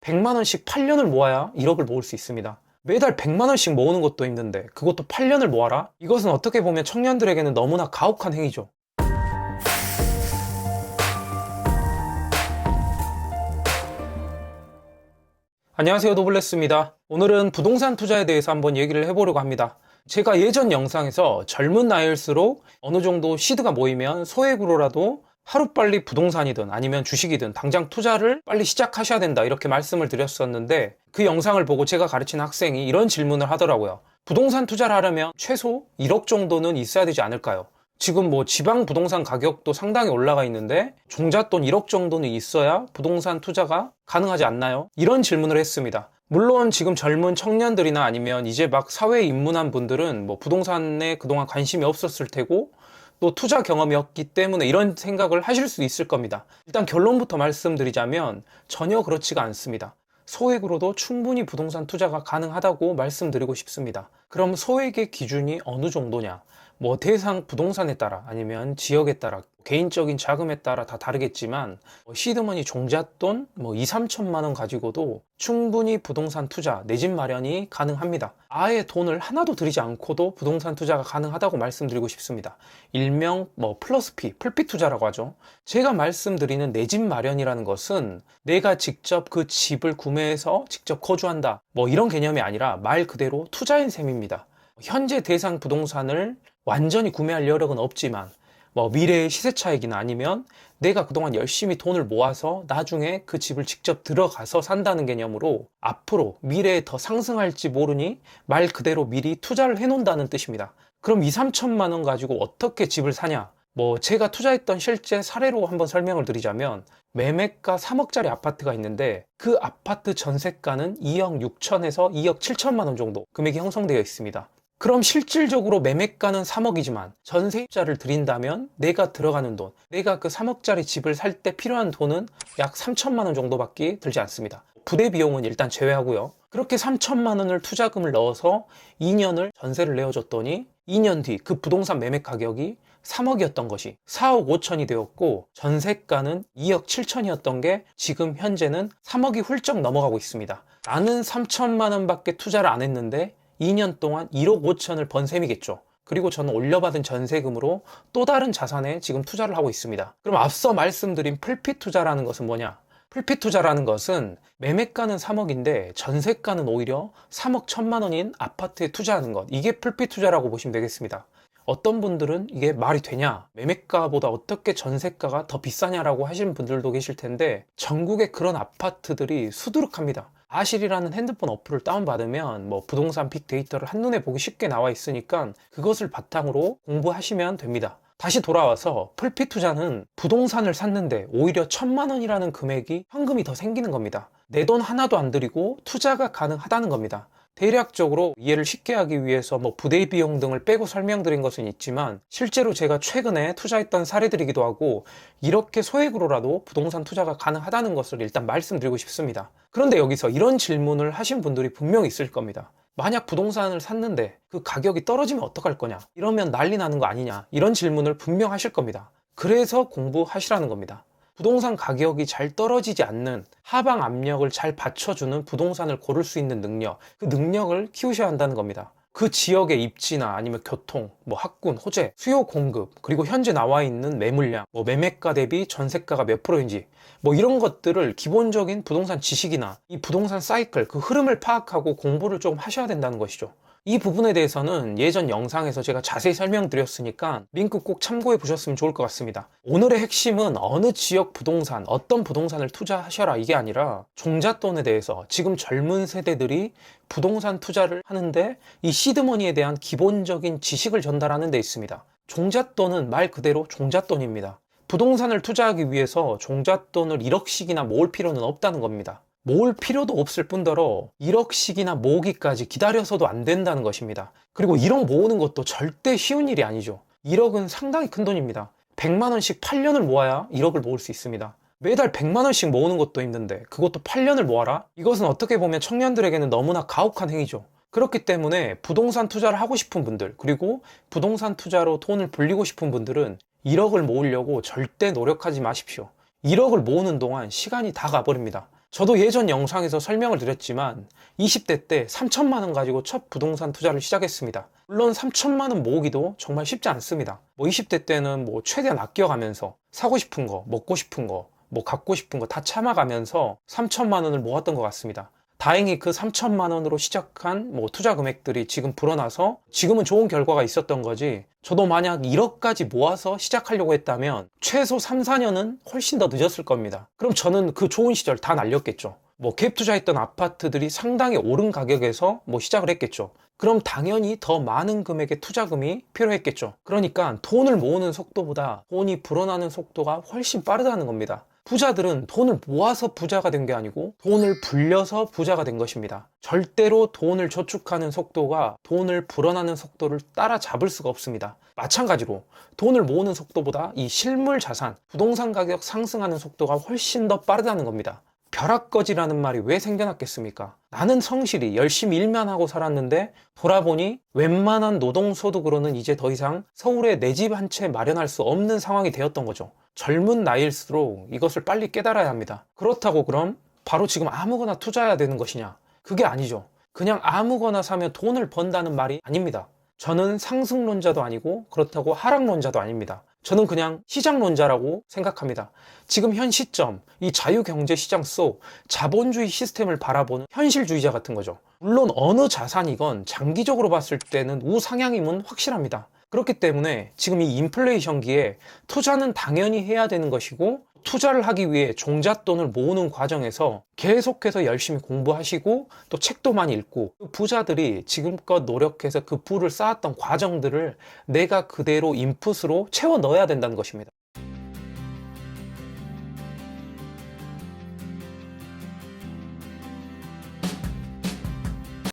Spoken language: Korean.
100만 원씩 8년을 모아야 1억을 모을 수 있습니다. 매달 100만 원씩 모으는 것도 힘든데 그것도 8년을 모아라? 이것은 어떻게 보면 청년들에게는 너무나 가혹한 행위죠. 안녕하세요, 도블레스입니다. 오늘은 부동산 투자에 대해서 한번 얘기를 해보려고 합니다. 제가 예전 영상에서 젊은 나이일수록 어느 정도 시드가 모이면 소액으로라도 하루빨리 부동산이든 아니면 주식이든 당장 투자를 빨리 시작하셔야 된다, 이렇게 말씀을 드렸었는데, 그 영상을 보고 제가 가르치는 학생이 이런 질문을 하더라고요. 부동산 투자를 하려면 최소 1억 정도는 있어야 되지 않을까요? 지금 지방 부동산 가격도 상당히 올라가 있는데 종잣돈 1억 정도는 있어야 부동산 투자가 가능하지 않나요? 이런 질문을 했습니다. 물론 지금 젊은 청년들이나 아니면 이제 막 사회에 입문한 분들은 부동산에 그동안 관심이 없었을 테고 또 투자 경험이 없기 때문에 이런 생각을 하실 수 있을 겁니다. 일단 결론부터 말씀드리자면 전혀 그렇지가 않습니다. 소액으로도 충분히 부동산 투자가 가능하다고 말씀드리고 싶습니다. 그럼 소액의 기준이 어느 정도냐? 대상 부동산에 따라 아니면 지역에 따라 개인적인 자금에 따라 다 다르겠지만 시드머니 종잣돈 2, 3천만 원 가지고도 충분히 부동산 투자, 내 집 마련이 가능합니다. 아예 돈을 하나도 들이지 않고도 부동산 투자가 가능하다고 말씀드리고 싶습니다. 일명 플러스 P, 풀피 투자라고 하죠. 제가 말씀드리는 내 집 마련이라는 것은 내가 직접 그 집을 구매해서 직접 거주한다, 이런 개념이 아니라 말 그대로 투자인 셈입니다. 현재 대상 부동산을 완전히 구매할 여력은 없지만 미래의 시세 차익이나 아니면 내가 그동안 열심히 돈을 모아서 나중에 그 집을 직접 들어가서 산다는 개념으로 앞으로 미래에 더 상승할지 모르니 말 그대로 미리 투자를 해놓는다는 뜻입니다. 그럼 2, 3천만 원 가지고 어떻게 집을 사냐? 제가 투자했던 실제 사례로 한번 설명을 드리자면, 매매가 3억짜리 아파트가 있는데 그 아파트 전세가는 2억 6천에서 2억 7천만 원 정도 금액이 형성되어 있습니다. 그럼 실질적으로 매매가는 3억이지만 전세입자를 드린다면 내가 들어가는 돈, 내가 그 3억짜리 집을 살 때 필요한 돈은 약 3천만 원 정도밖에 들지 않습니다. 부대 비용은 일단 제외하고요. 그렇게 3천만 원을 투자금을 넣어서 2년을 전세를 내어줬더니 2년 뒤 그 부동산 매매 가격이 3억이었던 것이 4억 5천이 되었고, 전세가는 2억 7천이었던 게 지금 현재는 3억이 훌쩍 넘어가고 있습니다. 나는 3천만 원밖에 투자를 안 했는데 2년 동안 1억 5천을 번 셈이겠죠. 그리고 저는 올려받은 전세금으로 또 다른 자산에 지금 투자를 하고 있습니다. 그럼 앞서 말씀드린 풀피 투자라는 것은 뭐냐? 풀피 투자라는 것은 매매가는 3억인데 전세가는 오히려 3억 1천만 원인 아파트에 투자하는 것, 이게 풀피 투자라고 보시면 되겠습니다. 어떤 분들은 이게 말이 되냐, 매매가보다 어떻게 전세가가 더 비싸냐라고 하시는 분들도 계실 텐데, 전국에 그런 아파트들이 수두룩합니다. 아실이라는 핸드폰 어플을 다운받으면 부동산 빅데이터를 한눈에 보기 쉽게 나와 있으니까 그것을 바탕으로 공부하시면 됩니다. 다시 돌아와서 풀피 투자는 부동산을 샀는데 오히려 1천만 원이라는 금액이 현금이 더 생기는 겁니다. 내 돈 하나도 안 들이고 투자가 가능하다는 겁니다. 대략적으로 이해를 쉽게 하기 위해서 부대 비용 등을 빼고 설명드린 것은 있지만, 실제로 제가 최근에 투자했던 사례들이기도 하고 이렇게 소액으로라도 부동산 투자가 가능하다는 것을 일단 말씀드리고 싶습니다. 그런데 여기서 이런 질문을 하신 분들이 분명히 있을 겁니다. 만약 부동산을 샀는데 그 가격이 떨어지면 어떡할 거냐, 이러면 난리 나는 거 아니냐, 이런 질문을 분명 하실 겁니다. 그래서 공부하시라는 겁니다. 부동산 가격이 잘 떨어지지 않는, 하방 압력을 잘 받쳐주는 부동산을 고를 수 있는 능력, 그 능력을 키우셔야 한다는 겁니다. 그 지역의 입지나 아니면 교통, 학군, 호재, 수요 공급, 그리고 현재 나와 있는 매물량, 매매가 대비 전세가가 몇 프로인지, 이런 것들을 기본적인 부동산 지식이나 이 부동산 사이클, 그 흐름을 파악하고 공부를 조금 하셔야 된다는 것이죠. 이 부분에 대해서는 예전 영상에서 제가 자세히 설명드렸으니까 링크 꼭 참고해 보셨으면 좋을 것 같습니다. 오늘의 핵심은 어느 지역 부동산, 어떤 부동산을 투자하셔라, 이게 아니라 종잣돈에 대해서 지금 젊은 세대들이 부동산 투자를 하는데 이 시드머니에 대한 기본적인 지식을 전달하는 데 있습니다. 종잣돈은 말 그대로 종잣돈입니다. 부동산을 투자하기 위해서 종잣돈을 1억씩이나 모을 필요는 없다는 겁니다. 모을 필요도 없을 뿐더러 1억씩이나 모으기까지 기다려서도 안 된다는 것입니다. 그리고 1억 모으는 것도 절대 쉬운 일이 아니죠. 1억은 상당히 큰 돈입니다. 100만 원씩 8년을 모아야 1억을 모을 수 있습니다. 매달 100만 원씩 모으는 것도 힘든데 그것도 8년을 모아라? 이것은 어떻게 보면 청년들에게는 너무나 가혹한 행위죠. 그렇기 때문에 부동산 투자를 하고 싶은 분들, 그리고 부동산 투자로 돈을 불리고 싶은 분들은 1억을 모으려고 절대 노력하지 마십시오. 1억을 모으는 동안 시간이 다 가버립니다. 저도 예전 영상에서 설명을 드렸지만 20대 때 3천만 원 가지고 첫 부동산 투자를 시작했습니다. 물론 3천만 원 모으기도 정말 쉽지 않습니다. 20대 때는 최대한 아껴가면서 사고 싶은 거, 먹고 싶은 거, 갖고 싶은 거 다 참아가면서 3천만 원을 모았던 것 같습니다. 다행히 그 3천만 원으로 시작한 투자 금액들이 지금 불어나서 지금은 좋은 결과가 있었던 거지, 저도 만약 1억까지 모아서 시작하려고 했다면 최소 3, 4년은 훨씬 더 늦었을 겁니다. 그럼 저는 그 좋은 시절 다 날렸겠죠. 갭 투자했던 아파트들이 상당히 오른 가격에서 시작을 했겠죠. 그럼 당연히 더 많은 금액의 투자금이 필요했겠죠. 그러니까 돈을 모으는 속도보다 돈이 불어나는 속도가 훨씬 빠르다는 겁니다. 부자들은 돈을 모아서 부자가 된 게 아니고 돈을 불려서 부자가 된 것입니다. 절대로 돈을 저축하는 속도가 돈을 불어나는 속도를 따라잡을 수가 없습니다. 마찬가지로 돈을 모으는 속도보다 이 실물 자산, 부동산 가격 상승하는 속도가 훨씬 더 빠르다는 겁니다. 벼락거지라는 말이 왜 생겨났겠습니까? 나는 성실히 열심히 일만 하고 살았는데 돌아보니 웬만한 노동소득으로는 이제 더 이상 서울에 내 집 한 채 마련할 수 없는 상황이 되었던 거죠. 젊은 나이일수록 이것을 빨리 깨달아야 합니다. 그렇다고 그럼 바로 지금 아무거나 투자해야 되는 것이냐? 그게 아니죠. 그냥 아무거나 사면 돈을 번다는 말이 아닙니다. 저는 상승론자도 아니고 그렇다고 하락론자도 아닙니다. 저는 그냥 시장론자라고 생각합니다. 지금 현 시점, 이 자유경제시장 속 자본주의 시스템을 바라보는 현실주의자 같은 거죠. 물론 어느 자산이건 장기적으로 봤을 때는 우상향임은 확실합니다. 그렇기 때문에 지금 이 인플레이션기에 투자는 당연히 해야 되는 것이고, 투자를 하기 위해 종잣돈을 모으는 과정에서 계속해서 열심히 공부하시고 또 책도 많이 읽고, 부자들이 지금껏 노력해서 그 부를 쌓았던 과정들을 내가 그대로 인풋으로 채워 넣어야 된다는 것입니다.